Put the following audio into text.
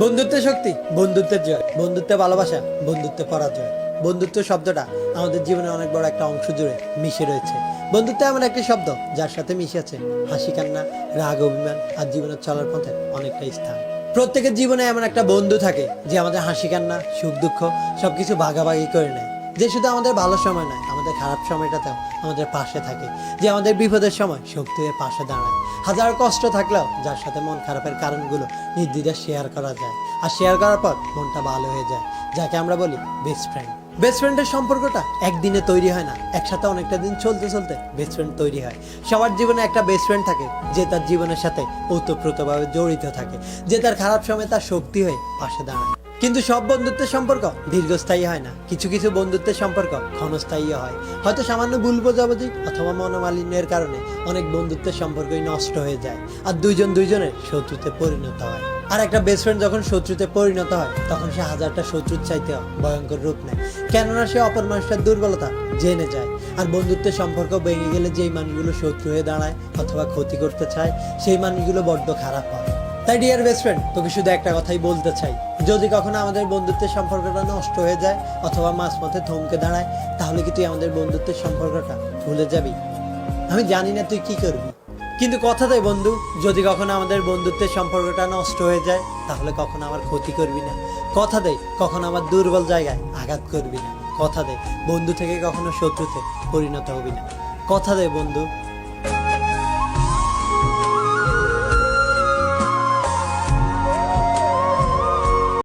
বন্ধুত্বের শক্তি, বন্ধুত্বের জয়, বন্ধুত্বে ভালোবাসা, বন্ধুত্বে পরাজয়। বন্ধুত্ব শব্দটা আমাদের জীবনে অনেক বড় একটা অংশ জুড়ে মিশে রয়েছে। বন্ধুত্ব এমন একটি শব্দ যার সাথে মিশে আছে হাসি কান্না, রাগ অভিমান আর জীবনের চলার পথে অনেকটা স্থান। প্রত্যেকের জীবনে এমন একটা বন্ধু থাকে যে আমাদের হাসি কান্না, সুখ দুঃখ সবকিছু ভাগাভাগি করে নেয়, যে শুধু আমাদের ভালো সময় নয়, আমাদের খারাপ সময়টাতেও আমাদের পাশে থাকে, যে আমাদের বিপদের সময় শক্তি হয়ে পাশে দাঁড়ায়। হাজার কষ্ট থাকলেও যার সাথে মন খারাপের কারণগুলো নির্দ্বিধায় শেয়ার করা যায়, আর শেয়ার করার পর মনটা ভালো হয়ে যায়, যাকে আমরা বলি বেস্ট ফ্রেন্ড। বেস্ট ফ্রেন্ডের সম্পর্কটা একদিনে তৈরি হয় না, একসাথে অনেকটা দিন চলতে চলতে বেস্ট ফ্রেন্ড তৈরি হয়। সবার জীবনে একটা বেস্ট ফ্রেন্ড থাকে যে তার জীবনের সাথে ওতপ্রোতভাবে জড়িত থাকে, যে তার খারাপ সময় তার শক্তি হয়ে পাশে দাঁড়ায়। কিন্তু সব বন্ধুত্বের সম্পর্ক দীর্ঘস্থায়ী হয় না, কিছু কিছু বন্ধুত্বের সম্পর্ক ক্ষণস্থায়ী হয়। হয়তো সামান্য ভুল বোঝাবুঝি অথবা মনোমালিন্যের কারণে অনেক বন্ধুত্বের সম্পর্কই নষ্ট হয়ে যায়, আর দুইজন দুইজনের শত্রুতে পরিণত হয়। আর একটা বেস্ট ফ্রেন্ড যখন শত্রুতে পরিণত হয় তখন সে হাজারটা শত্রুর চাইতেও ভয়ঙ্কর রূপ নেয়, কেননা সে অপর মানুষটার দুর্বলতা জেনে যায়। আর বন্ধুত্বের সম্পর্ক ভেঙে গেলে যেই মানুষগুলো শত্রু হয়ে দাঁড়ায় অথবা ক্ষতি করতে চায়, সেই মানুষগুলো বড্ড খারাপ হয়। তাই ডিয়ার বেস্ট ফ্রেন্ড, তোকে শুধু একটা কথাই বলতে চাই, যদি কখনো আমাদের বন্ধুত্বের সম্পর্কটা নষ্ট হয়ে যায় অথবা মাঝপথে থমকে দাঁড়ায়, তাহলে কি তুই আমাদের বন্ধুত্বের সম্পর্কটা ভুলে যাবি? আমি জানি না তুই কি করবি, কিন্তু কথা দে বন্ধু, যদি কখনো আমাদের বন্ধুত্বের সম্পর্কটা নষ্ট হয়ে যায় তাহলে কখনো আমার ক্ষতি করবি না। কথা দে কখনো আমার দুর্বল জায়গায় আঘাত করবি না। কথা দে বন্ধু থেকে কখনো শত্রুতে পরিণত হবি না। কথা দে বন্ধু।